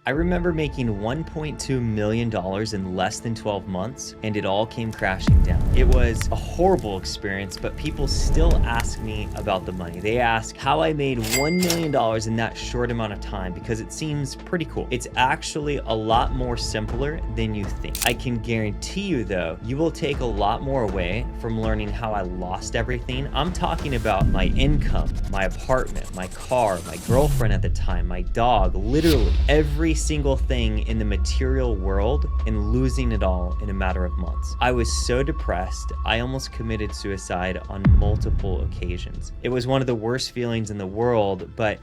I remember making $1.2 million in less than 12 months, and it all came crashing down. It was a horrible experience, but people still ask me about the money. They ask how I made $1 million in that short amount of time because it seems pretty cool. It's actually a lot more simpler than you think. I can guarantee you though, you will take a lot more away from learning how I lost everything. I'm talking about my income, my apartment, my car, my girlfriend at the time, my dog, literally every single thing in the material world, and losing it all in a matter of months. I was so depressed, I almost committed suicide on multiple occasions. It was one of the worst feelings in the world, but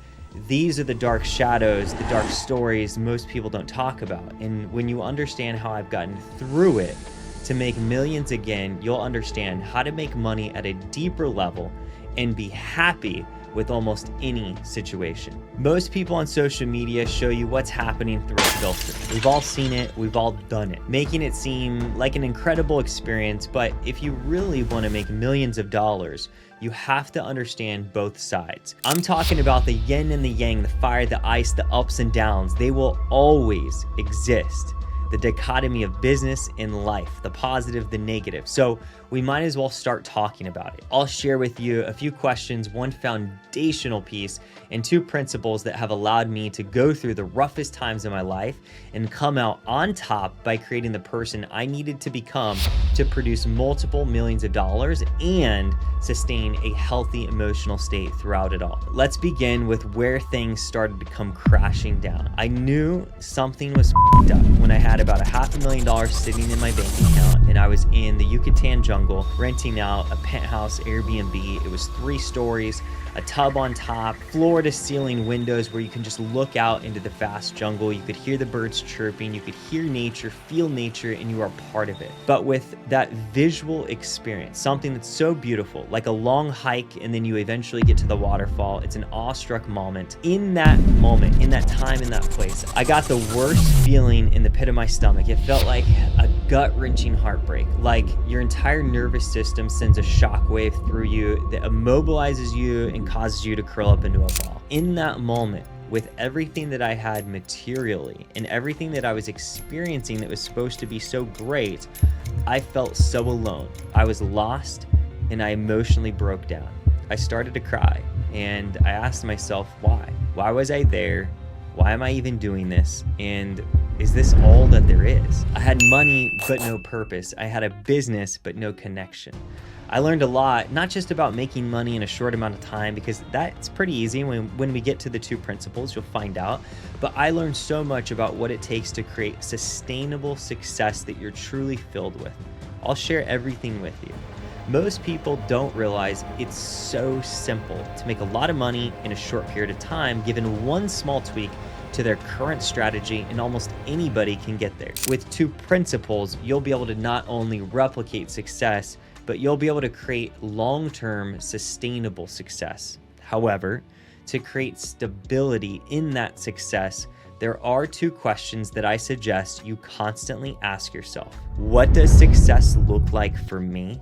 these are the dark shadows, the dark stories most people don't talk about. And when you understand how I've gotten through it to make millions again, you'll understand how to make money at a deeper level and be happy with almost any situation. Most people on social media show you what's happening through a filter. We've all seen it, we've all done it, making it seem like an incredible experience, but if you really want to make millions of dollars, you have to understand both sides. I'm talking about the yin and the yang, the fire, the ice, the ups and downs. They will always exist. The dichotomy of business and life, the positive, the negative. So we might as well start talking about it. I'll share with you a few questions, one foundational piece, and two principles that have allowed me to go through the roughest times in my life and come out on top by creating the person I needed to become to produce multiple millions of dollars and sustain a healthy emotional state throughout it all. Let's begin with where things started to come crashing down. I knew something was f***ed up when I had about $500,000 sitting in my bank account and I was in the Yucatan jungle renting out a penthouse Airbnb. It was 3 stories, a tub on top, floor to ceiling windows where you can just look out into the vast jungle. You could hear the birds chirping, you could hear nature, feel nature, and you are part of it. But with that visual experience, something that's so beautiful, like a long hike and then you eventually get to the waterfall, it's an awestruck moment. In that moment, in that time, in that place, I got the worst feeling in the pit of my stomach. It felt like a gut-wrenching heartbreak, like your entire nervous system sends a shockwave through you that immobilizes you and causes you to curl up into a ball. In that moment, with everything that I had materially and everything that I was experiencing that was supposed to be so great, I felt so alone. I was lost and I emotionally broke down. I started to cry and I asked myself, why? Why was I there? Why am I even doing this? And is this all that there is? I had money, but no purpose. I had a business, but no connection. I learned a lot, not just about making money in a short amount of time, because that's pretty easy. When we get to the 2 principles, you'll find out. But I learned so much about what it takes to create sustainable success that you're truly filled with. I'll share everything with you. Most people don't realize it's so simple to make a lot of money in a short period of time, given one small tweak to their current strategy, and almost anybody can get there. With 2 principles, you'll be able to not only replicate success, but you'll be able to create long-term sustainable success. However, to create stability in that success, there are 2 questions that I suggest you constantly ask yourself. What does success look like for me?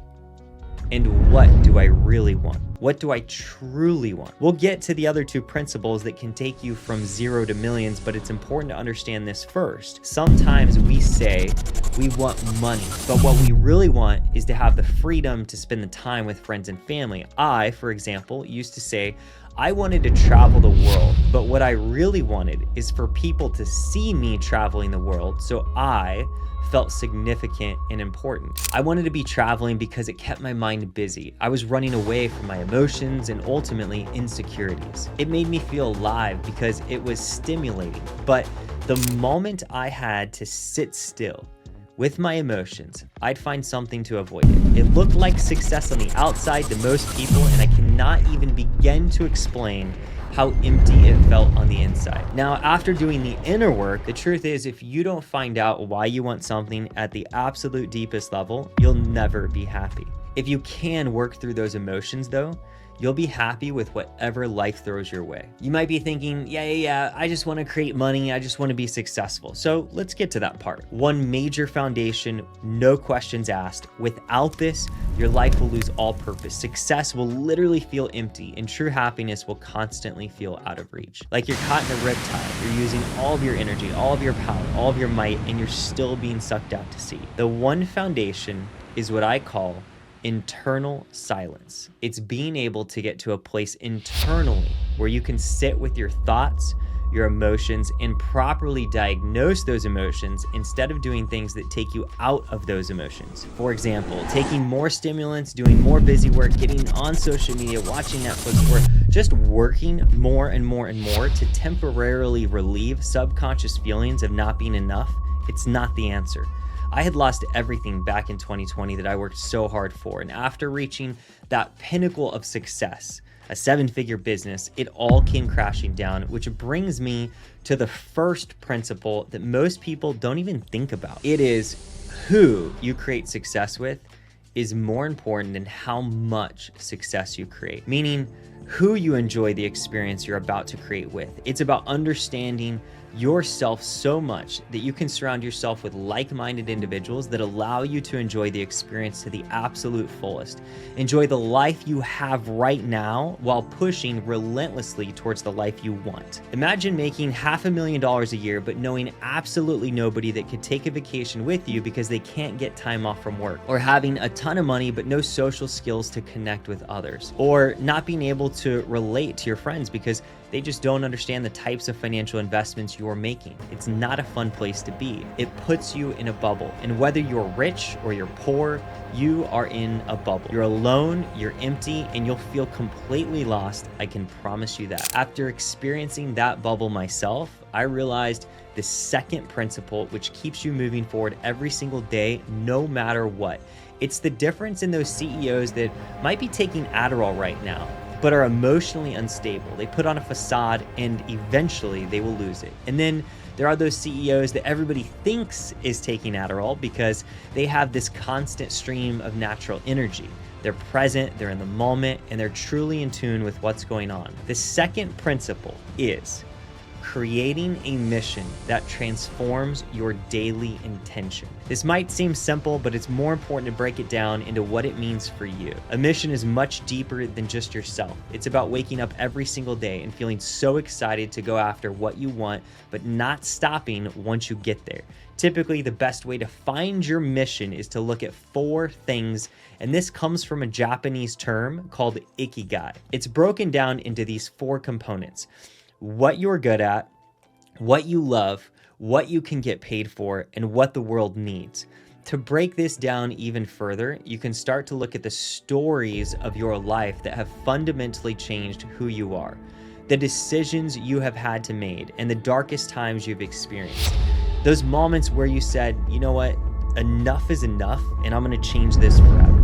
And what do I really want? What do I truly want? We'll get to the other 2 principles that can take you from 0 to millions, but it's important to understand this first. Sometimes we say we want money, but what we really want is to have the freedom to spend the time with friends and family. I, for example, used to say, I wanted to travel the world, but what I really wanted is for people to see me traveling the world so I felt significant and important. I wanted to be traveling because it kept my mind busy. I was running away from my emotions and ultimately insecurities. It made me feel alive because it was stimulating. But the moment I had to sit still with my emotions, I'd find something to avoid it. It looked like success on the outside to most people, and I cannot even begin to explain how empty it felt on the inside. Now, after doing the inner work, the truth is if you don't find out why you want something at the absolute deepest level, you'll never be happy. If you can work through those emotions though, you'll be happy with whatever life throws your way. You might be thinking, yeah, I just want to create money. I just want to be successful. So let's get to that part. One major foundation, no questions asked. Without this, your life will lose all purpose. Success will literally feel empty, and true happiness will constantly feel out of reach. Like you're caught in a riptide. You're using all of your energy, all of your power, all of your might, and you're still being sucked out to sea. The one foundation is what I call internal silence. It's being able to get to a place internally where you can sit with your thoughts, your emotions, and properly diagnose those emotions instead of doing things that take you out of those emotions. For example, taking more stimulants, doing more busy work, getting on social media, watching Netflix, or just working more and more and more to temporarily relieve subconscious feelings of not being enough. It's not the answer. I had lost everything back in 2020 that I worked so hard for. And after reaching that pinnacle of success, a 7-figure business, it all came crashing down, which brings me to the first principle that most people don't even think about. It is who you create success with is more important than how much success you create, meaning who you enjoy the experience you're about to create with. It's about understanding yourself so much that you can surround yourself with like-minded individuals that allow you to enjoy the experience to the absolute fullest. Enjoy the life you have right now while pushing relentlessly towards the life you want. Imagine making $500,000 a year, but knowing absolutely nobody that could take a vacation with you because they can't get time off from work, or having a ton of money but no social skills to connect with others, or not being able to relate to your friends because they just don't understand the types of financial investments you're making. It's not a fun place to be. It puts you in a bubble. And whether you're rich or you're poor, you are in a bubble. You're alone, you're empty, and you'll feel completely lost. I can promise you that. After experiencing that bubble myself, I realized the second principle, which keeps you moving forward every single day, no matter what. It's the difference in those CEOs that might be taking Adderall right now, but are emotionally unstable. They put on a facade and eventually they will lose it. And then there are those CEOs that everybody thinks is taking Adderall because they have this constant stream of natural energy. They're present, they're in the moment, and they're truly in tune with what's going on. The second principle is creating a mission that transforms your daily intention. This might seem simple, but it's more important to break it down into what it means for you. A mission is much deeper than just yourself. It's about waking up every single day and feeling so excited to go after what you want, but not stopping once you get there. Typically, the best way to find your mission is to look at 4 things, and this comes from a Japanese term called ikigai. It's broken down into these 4 components: what you're good at, what you love, what you can get paid for, and what the world needs. To break this down even further, you can start to look at the stories of your life that have fundamentally changed who you are, the decisions you have had to make, and the darkest times you've experienced. Those moments where you said, you know what, enough is enough, and I'm gonna change this forever.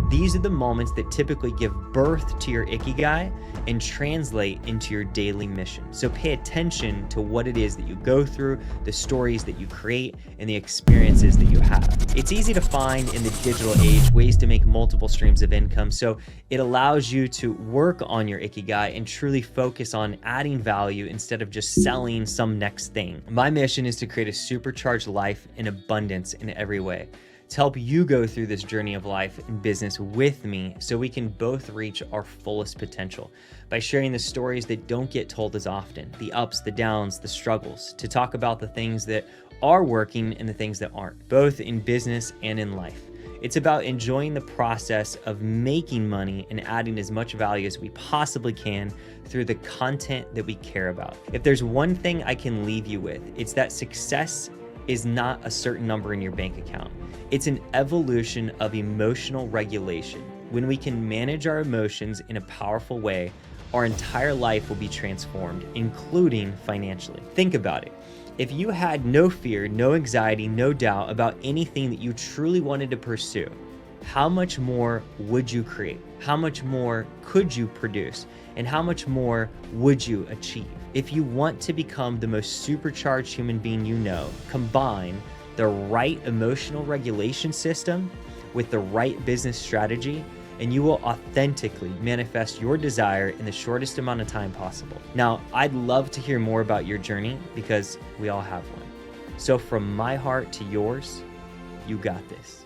These are the moments that typically give birth to your ikigai and translate into your daily mission. So pay attention to what it is that you go through, the stories that you create, and the experiences that you have. It's easy to find in the digital age ways to make multiple streams of income, so it allows you to work on your ikigai and truly focus on adding value instead of just selling some next thing. My mission is to create a supercharged life in abundance in every way, to help you go through this journey of life and business with me so we can both reach our fullest potential by sharing the stories that don't get told as often, the ups, the downs, the struggles, to talk about the things that are working and the things that aren't, both in business and in life. It's about enjoying the process of making money and adding as much value as we possibly can through the content that we care about. If there's one thing I can leave you with, it's that success is not a certain number in your bank account. It's an evolution of emotional regulation. When we can manage our emotions in a powerful way, our entire life will be transformed, including financially. Think about it. If you had no fear, no anxiety, no doubt about anything that you truly wanted to pursue, how much more would you create? How much more could you produce? And how much more would you achieve? If you want to become the most supercharged human being you know, combine the right emotional regulation system with the right business strategy, and you will authentically manifest your desire in the shortest amount of time possible. Now, I'd love to hear more about your journey because we all have one. So from my heart to yours, you got this.